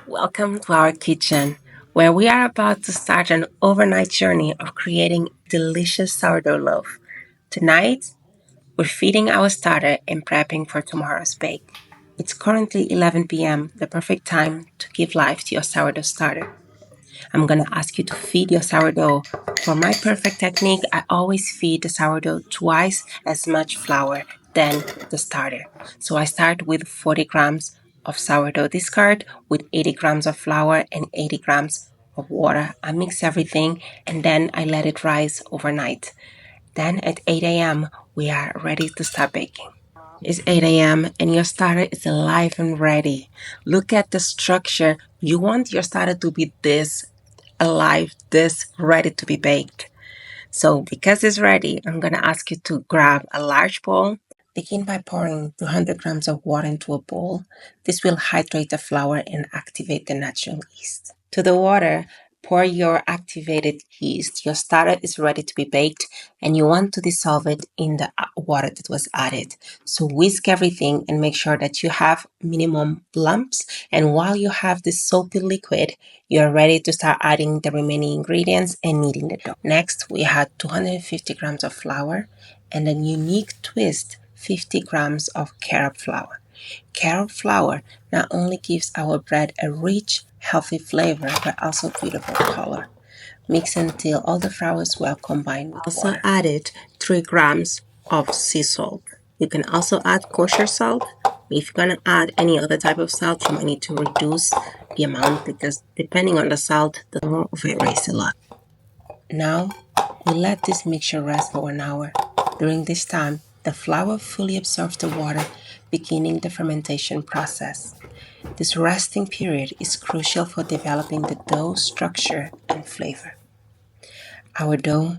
Welcome to our kitchen, where we are about to start an overnight journey of creating delicious sourdough loaf. Tonight, we're feeding our starter and prepping for tomorrow's bake. It's currently 11 p.m., the perfect time to give life to your sourdough starter. I'm going to ask you to feed your sourdough. For my perfect technique, I always feed the sourdough twice as much flour than the starter. So I start with 40 grams of sourdough discard with 80 grams of flour and 80 grams of water. I mix everything and then I let it rise overnight. Then at 8 a.m., we are ready to start baking. It's 8 a.m. and your starter is alive and ready. Look at the structure. You want your starter to be this alive, this ready to be baked. So because it's ready, I'm going to ask you to grab a large bowl. Begin by pouring 200 grams of water into a bowl. This will hydrate the flour and activate the natural yeast. To the water, pour your activated yeast. Your starter is ready to be baked and you want to dissolve it in the water that was added. So whisk everything and make sure that you have minimum lumps. And while you have this soapy liquid, you're ready to start adding the remaining ingredients and kneading the dough. Next, we had 250 grams of flour and a unique twist, 50 grams of carob flour. Carob flour not only gives our bread a rich, healthy flavor, but also beautiful color. Mix until all the flour is well combined with water. Also added 3 grams of sea salt. You can also add kosher salt. If you're going to add any other type of salt, you might need to reduce the amount because depending on the salt, the aroma varies a lot. Now, we let this mixture rest for 1 hour. During this time, the flour fully absorbs the water, beginning the fermentation process. This resting period is crucial for developing the dough structure and flavor. Our dough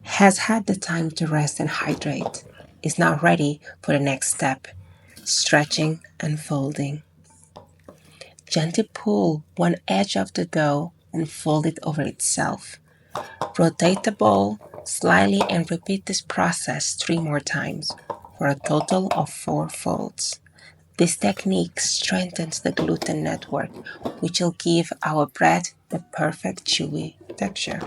has had the time to rest and hydrate. It's now ready for the next step, stretching and folding. Gently pull one edge of the dough and fold it over itself. Rotate the bowl slightly and repeat this process 3 more times for a total of 4 folds. This technique strengthens the gluten network, which will give our bread the perfect chewy texture.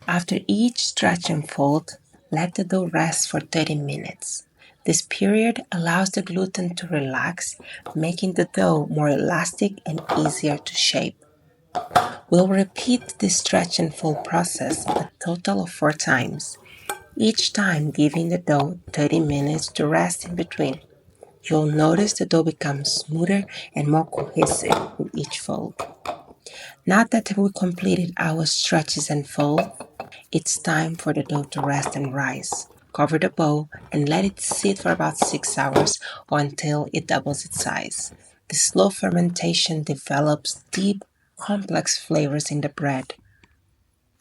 After each stretch and fold, let the dough rest for 30 minutes. This period allows the gluten to relax, making the dough more elastic and easier to shape. We'll repeat this stretch and fold process a total of 4 times, each time giving the dough 30 minutes to rest in between. You'll notice the dough becomes smoother and more cohesive with each fold. Now that we completed our stretches and fold, it's time for the dough to rest and rise. Cover the bowl and let it sit for about 6 hours or until it doubles its size. The slow fermentation develops deep, complex flavors in the bread.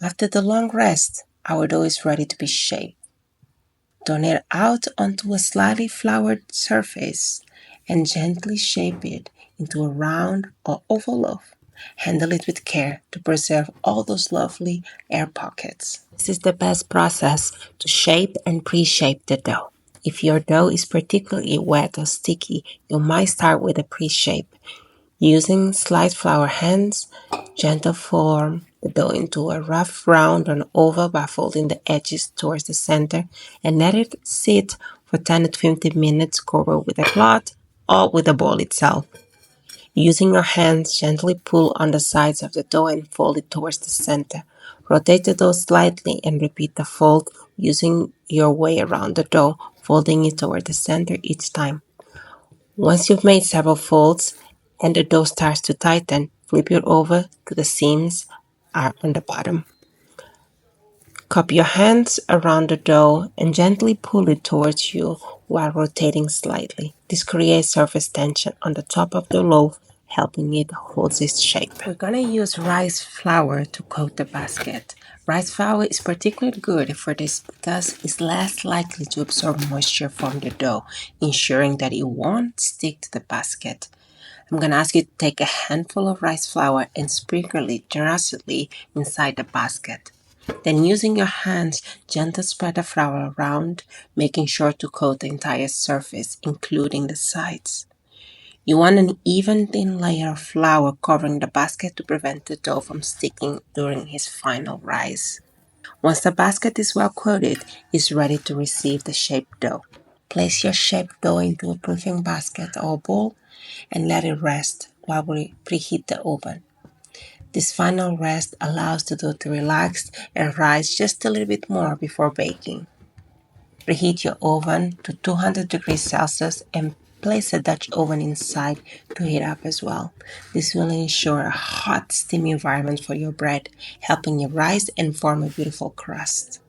After the long rest, our dough is ready to be shaped. Turn it out onto a slightly floured surface and gently shape it into a round or oval loaf. Handle it with care to preserve all those lovely air pockets. This is the best process to shape and pre-shape the dough. If your dough is particularly wet or sticky, you might start with a pre-shape. Using sliced flour hands, gently form the dough into a rough round or an oval by folding the edges towards the center and let it sit for 10 to 20 minutes covered with a cloth or with the bowl itself. Using your hands, gently pull on the sides of the dough and fold it towards the center. Rotate the dough slightly and repeat the fold using your way around the dough, folding it toward the center each time. Once you've made several folds and the dough starts to tighten, flip it over to the seams are on the bottom. Cup your hands around the dough and gently pull it towards you while rotating slightly. This creates surface tension on the top of the loaf, helping it hold its shape. We're going to use rice flour to coat the basket. Rice flour is particularly good for this because it's less likely to absorb moisture from the dough, ensuring that it won't stick to the basket. I'm going to ask you to take a handful of rice flour and sprinkle it generously inside the basket. Then using your hands, gently spread the flour around, making sure to coat the entire surface, including the sides. You want an even thin layer of flour covering the basket to prevent the dough from sticking during his final rise. Once the basket is well coated, it's ready to receive the shaped dough. Place your shaped dough into a proofing basket or bowl and let it rest while we preheat the oven. This final rest allows the dough to relax and rise just a little bit more before baking. Preheat your oven to 200 degrees Celsius and place a Dutch oven inside to heat up as well. This will ensure a hot, steamy environment for your bread, helping it rise and form a beautiful crust.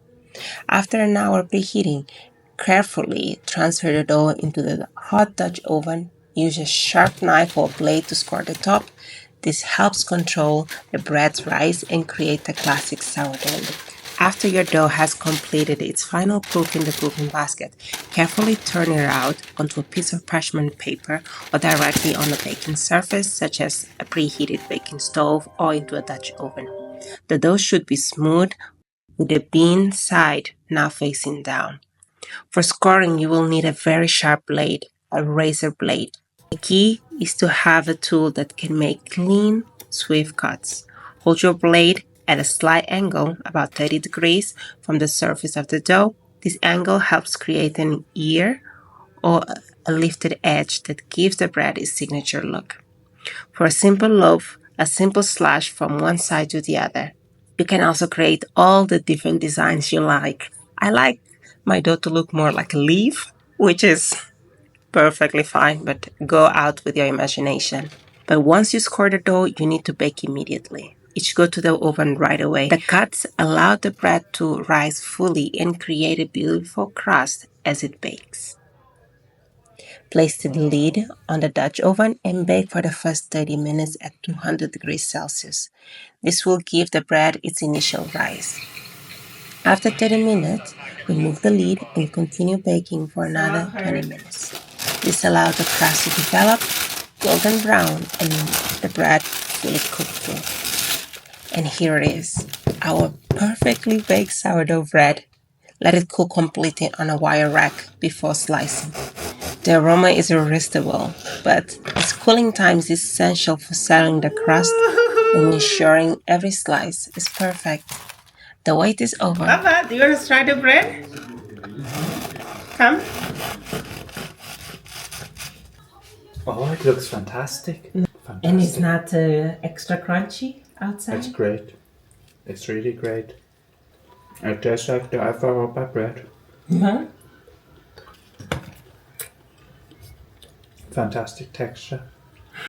After an hour preheating, carefully transfer the dough into the hot Dutch oven. Use a sharp knife or blade to score the top. This helps control the bread's rise and create a classic sourdough look. After your dough has completed its final proof in the proofing basket, carefully turn it out onto a piece of parchment paper or directly on a baking surface such as a preheated baking stove or into a Dutch oven. The dough should be smooth with the bean side now facing down. For scoring, you will need a very sharp blade, a razor blade. The key is to have a tool that can make clean, swift cuts. Hold your blade at a slight angle, about 30 degrees, from the surface of the dough. This angle helps create an ear or a lifted edge that gives the bread its signature look. For a simple loaf, a simple slash from one side to the other. You can also create all the different designs you like. I like my dough to look more like a leaf, which is perfectly fine, but go out with your imagination. But once you score the dough, you need to bake immediately. It should go to the oven right away. The cuts allow the bread to rise fully and create a beautiful crust as it bakes. Place the lid on the Dutch oven and bake for the first 30 minutes at 200 degrees Celsius. This will give the bread its initial rise. After 30 minutes, remove the lid and continue baking for another 20 minutes. This allows the crust to develop golden brown and the bread fully cooked through. And here it is, our perfectly baked sourdough bread. Let it cool completely on a wire rack before slicing. The aroma is irresistible, but its cooling time is essential for settling the crust and ensuring every slice is perfect. The wait is over. Papa, do you want to try the bread? Come. Oh, it looks fantastic. Fantastic. And it's not extra crunchy outside? It's great. It's really great. It tastes like the Alfarroba bread. Mm-hmm. Fantastic texture.